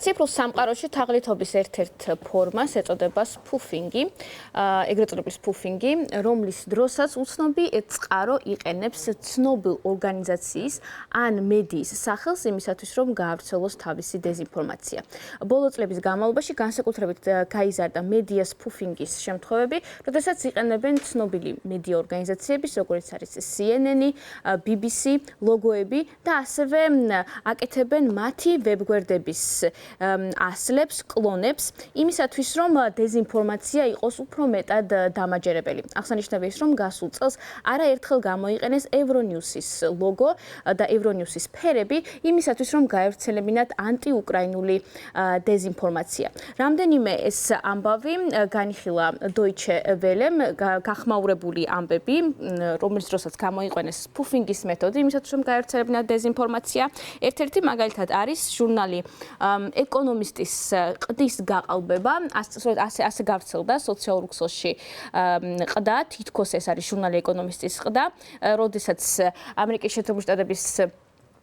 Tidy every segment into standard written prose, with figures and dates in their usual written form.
ციფრულ სამყაროში თაღლითობის ერთ-ერთ ფორმას ეწოდება სპუფინგი, ეგრეთ წოდებული სპუფინგი, რომლის დროსაც უცნობი წყარო იყენებს ცნობილ ორგანიზაციის ან მედიის სახელს იმისათვის, რომ გაავრცელოს თავისი დეზინფორმაცია. ბოლო წლების განმავლობაში განსაკუთრებით გაიზარდა მედია სპუფინგის შემთხვევები, როდესაც იყენებენ ცნობილი მედია ორგანიზაციების, როგორიც არის CNN, BBC, ლოგოები და ასევე აკეთებენ მათი ვებგვერდების ასლებს, კლონებს, იმისათვის, რომ დეზინფორმაცია იყოს უფრო მეტად დამაჯერებელი. აღსანიშნავია ის, რომ გასულ წელს არაერთხელ გამოიყენეს Euronews-ის ლოგო და Euronews-ის ფერები, იმისათვის, რომ გაევრცელებინათ ანტიუკრაინული დეზინფორმაცია. რამდენიმე ეს ამბავი განიხილა Deutsche Welle-მ, გახმაურებული ამბები, რომლის დროსაც გამოიყენეს სპუფინგის მეთოდი, იმისათვის, რომ გაევრცელებინათ დეზინფორმაცია. ერთ-ერთი მაგალითად არის ჟურნალი ეკონომისტის ყდის გაყალბება, ასე გავრცელდა სოციალურ ქსელში ყდა, თითქოს ეს არის ჟურნალი ეკონომისტის ყდა, როდესაც ამერიკის შეერთებული შტატების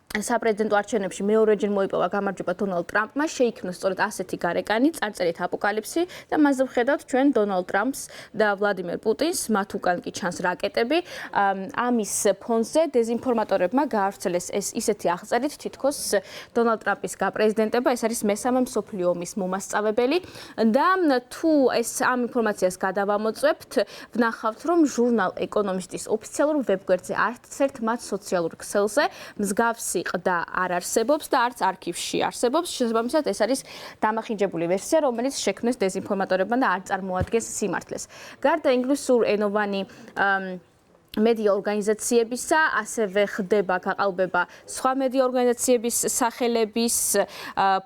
საპრეზიდენტო არჩევნებში მეორეჯერ მოიპოვა გამარჯვება დონალდ ტრამპმა, შეიქმნა სწორედ ასეთი გარეკანი, წარწერით აპოკალიფსი და მასზე ვხედავთ ჩვენ დონალდ ტრამპს და ვლადიმერ პუტინს, მათ უკან კი ჩანს რაკეტები. ამის ფონზე დეზინფორმატორებმა გაავრცელეს ეს ისეთი აღწერით, თითქოს დონალდ ტრამპის გაპრეზიდენტება, ეს არის მესამე მსოფლიო ომის მომასწავებელი და თუ ეს ამ ინფორმაციას გადავამოწვევთ, ვნახავთ, რომ ჟურნალ ეკონომისტის ოფიციალურ ვებგვერდზე არც ერთ მათ სოციალურ ქსელზე მსგავსი ყდა არ არსებობს და არც არქივში არსებობს. შესაბამისად, ეს არის დამახინჯებული ვერსია, რომელიც შექმნეს დეზინფორმატორებმა და არ წარმოადგენს სიმართლეს. გარდა ინგლისურენოვანი მედია ორგანიზაციებისა, ასევე ხდება გაყალბება სხვა მედია ორგანიზაციების სახელების,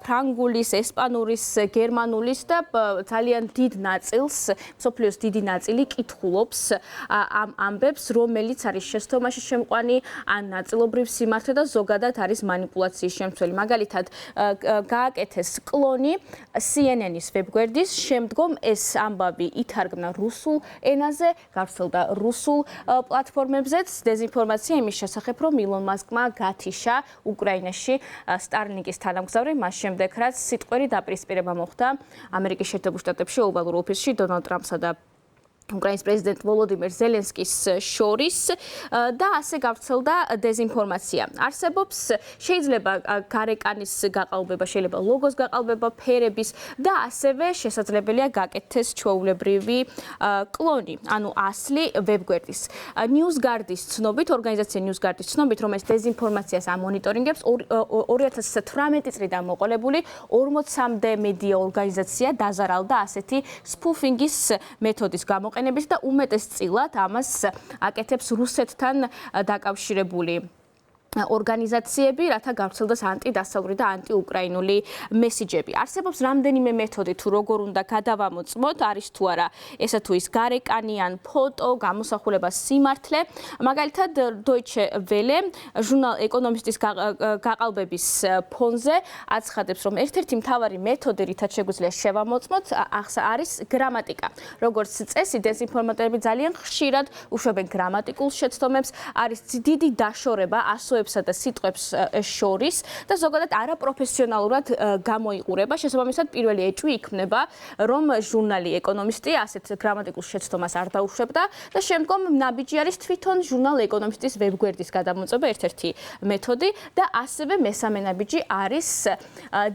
ფრანგულის, ესპანურის, გერმანულის და ძალიან დიდ ნაწილს, მსოფლიოს დიდი ნაწილი კითხულობს ამ ამბებს, რომელიც არის შესთომაში შემყვანი, ან ნაწილობრივ სიმართლე და ზოგადად არის მანიპულაციის შემცველი. მაგალითად, გააკეთეს კლონი CNN-ის ვებგვერდის, შემდგომ ეს ამბავი ითარგმნა რუსულ ენაზე, გავრცელდა რუსულ პლატფორმებზეც დეზინფორმაცია იმის შესახებ, რომ ილონ მასკმა გათიშა უკრაინაში სტარლინკის თანამგზავრი, მას შემდეგ, რაც სიტყვერი დაპირისპირება მოხდა ამერიკის შეერთებულ შტატებში ოვალურ ოფისში დონალდ ტრამპსა და უკრაინის პრეზიდენტ ვოლოდიმირ ზელენსკის შორის და ასე გავრცელდა დეზინფორმაცია. არსებობს შეიძლება გარეკანის გაყალბება, შეიძლება ლოგოს გაყალბება, ფერების და ასევე შესაძლებელია გაკეთდეს ჩვეულებრივი კლონი, ანუ ასლი ვებგვერდის. NewsGuard-ის ცნობით, ორგანიზაცია NewsGuard-ის ცნობით, რომელიც დეზინფორმაციას ამონიტორინგებს, 2018 წლიდან მოყოლებული 40-მდე მედია ორგანიზაცია დაზარალდა ასეთი სპუფინგის მეთოდის გამოყენებით და უმეტესწილად ამას აკეთებს რუსეთთან დაკავშირებული ორგანიზაციები, რათა გავრცელდეს ანტიდასავლური და ანტიუკრაინული მესიჯები. არსებობს რამდენიმე მეთოდი, თუ როგორ უნდა გადავამოწმოთ, არის თუ არა ესა თუ ის გარეკანი ან ფოტო, გამოსახულება სიმართლე. მაგალითად, Deutsche Welle ჟურნალ ეკონომისტის გაყალბების ფონზე აცხადებს, რომ ერთ-ერთი მთავარი მეთოდი, რითაც შეგვიძლია შევამოწმოთ, არის გრამატიკა. როგორც წესი, დეზინფორმატორები ძალიან ხშირად უშვებენ გრამატიკულ შეცდომებს, არის დიდი დაშორება ასოებსა და სიტყვებს შორის და ზოგადად არაპროფესიონალურად გამოიყურება. შესაბამისად, პირველი ეჭვი იქმნება, რომ ჟურნალი ეკონომისტი ასეთ გრამატიკულ შეცდომას არ დაუშვებდა და შემდგომ ნაბიჯი არის თვითონ ჟურნალ ეკონომისტის ვებგვერდის გადამოწმება, ერთ-ერთი მეთოდი და ასევე მესამე ნაბიჯი არის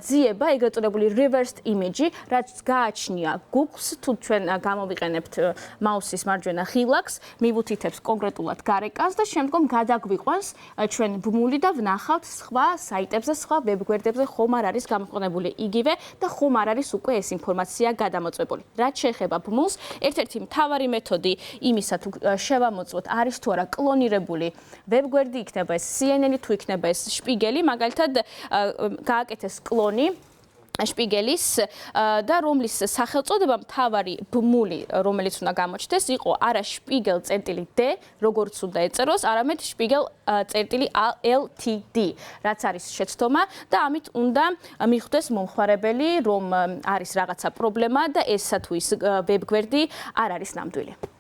ძიება, ეგრეთ წოდებული reversed image, რაც გააჩნია Google-ს, თუ ჩვენ გამოვიყენებთ მაუსის მარჯვენა ხილაკს, მივუთითებს კონკრეტულად გარეკანს და შემდგომ გადაგვიყვანს ჩვენ ბმული და ვნახავთ სხვა საიტებზე, სხვა ვებგვერდებზე ხომ არ არის გამოყენებული იგივე და ხომ არ არის უკვე ეს ინფორმაცია გადამოწმებული. რაც შეეხება ბმულს, ერთ-ერთი მთავარი მეთოდი იმისა თუ შევამოწმოთ არის თუ არა კლონირებული ვებგვერდი, იქნება ეს CNN, თუ იქნება ეს შპიგელი, მაგალითად გააკეთეს კლონი შპიგელის და რომლის სახელწოდება მთავარი ბმული, რომელიც უნდა გამოჩნდეს, იყო არა შპიგელ.d, როგორც უნდა ეწეროს, არამედ შპიგელ.ltd, რაც არის შეცდომა და ამით უნდა მიხვდეს მომხმარებელი, რომ არის რაღაცა პრობლემა და ესა თუ ის ვებგვერდი არ არის ნამდვილი.